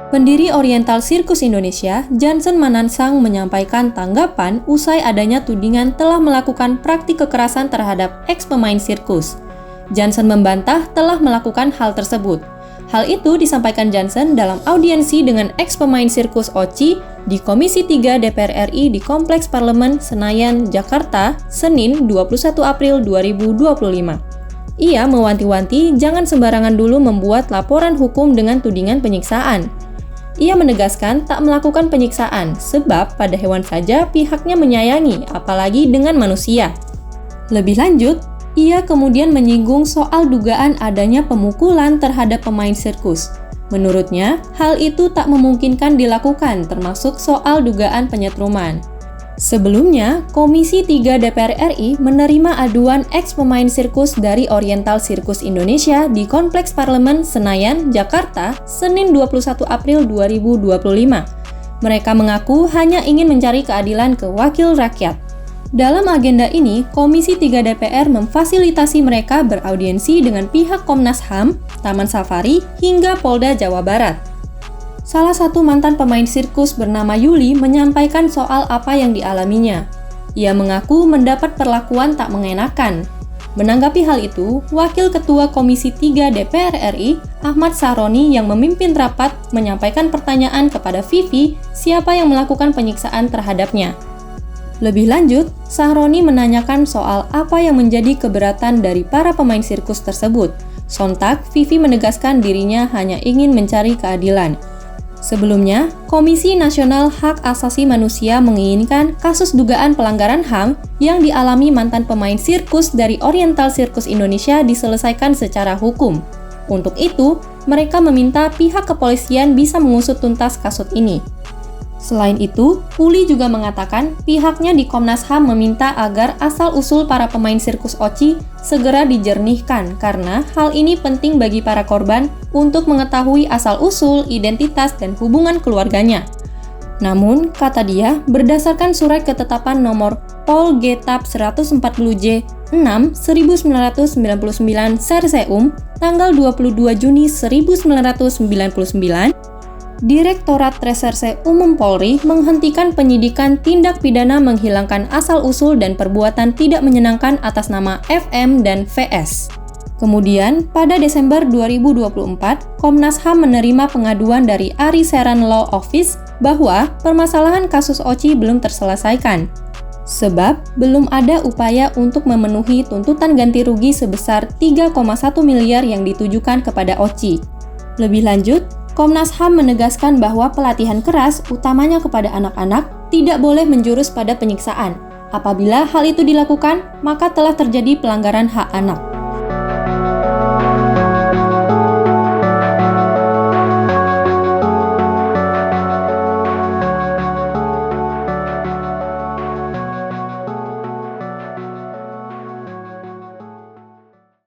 Pendiri Oriental Circus Indonesia, Jansen Manansang menyampaikan tanggapan usai adanya tudingan telah melakukan praktik kekerasan terhadap ex-pemain sirkus. Jansen membantah telah melakukan hal tersebut. Hal itu disampaikan Jansen dalam audiensi dengan ex-pemain sirkus Oci di Komisi 3 DPR RI di Kompleks Parlemen Senayan, Jakarta, Senin 21 April 2025. Ia mewanti-wanti jangan sembarangan dulu membuat laporan hukum dengan tudingan penyiksaan. Ia menegaskan tak melakukan penyiksaan, sebab pada hewan saja pihaknya menyayangi, apalagi dengan manusia. Lebih lanjut, ia kemudian menyinggung soal dugaan adanya pemukulan terhadap pemain sirkus. Menurutnya, hal itu tak memungkinkan dilakukan, termasuk soal dugaan penyetruman. Sebelumnya, Komisi 3 DPR RI menerima aduan ex-pemain sirkus dari Oriental Circus Indonesia di Kompleks Parlemen Senayan, Jakarta, Senin 21 April 2025. Mereka mengaku hanya ingin mencari keadilan ke wakil rakyat. Dalam agenda ini, Komisi 3 DPR memfasilitasi mereka beraudiensi dengan pihak Komnas HAM, Taman Safari, hingga Polda Jawa Barat. Salah satu mantan pemain sirkus bernama Yuli menyampaikan soal apa yang dialaminya. Ia mengaku mendapat perlakuan tak mengenakan. Menanggapi hal itu, Wakil Ketua Komisi 3 DPR RI, Ahmad Sahroni yang memimpin rapat menyampaikan pertanyaan kepada Vivi siapa yang melakukan penyiksaan terhadapnya. Lebih lanjut, Sahroni menanyakan soal apa yang menjadi keberatan dari para pemain sirkus tersebut. Sontak, Vivi menegaskan dirinya hanya ingin mencari keadilan. Sebelumnya, Komisi Nasional Hak Asasi Manusia menginginkan kasus dugaan pelanggaran HAM yang dialami mantan pemain sirkus dari Oriental Circus Indonesia diselesaikan secara hukum. Untuk itu, mereka meminta pihak kepolisian bisa mengusut tuntas kasus ini. Selain itu, Uli juga mengatakan pihaknya di Komnas HAM meminta agar asal-usul para pemain sirkus Oci segera dijernihkan karena hal ini penting bagi para korban untuk mengetahui asal-usul, identitas, dan hubungan keluarganya. Namun, kata dia, berdasarkan surat ketetapan nomor Pol Gtab 140J 6/1999 Serseum tanggal 22 Juni 1999, Direktorat Reserse Umum Polri menghentikan penyidikan tindak pidana menghilangkan asal-usul dan perbuatan tidak menyenangkan atas nama FM dan VS. Kemudian, pada Desember 2024, Komnas HAM menerima pengaduan dari Ari Seran Law Office bahwa permasalahan kasus Oci belum terselesaikan, sebab belum ada upaya untuk memenuhi tuntutan ganti rugi sebesar 3,1 miliar yang ditujukan kepada Oci. Lebih lanjut, Komnas HAM menegaskan bahwa pelatihan keras, utamanya kepada anak-anak, tidak boleh menjurus pada penyiksaan. Apabila hal itu dilakukan, maka telah terjadi pelanggaran hak anak.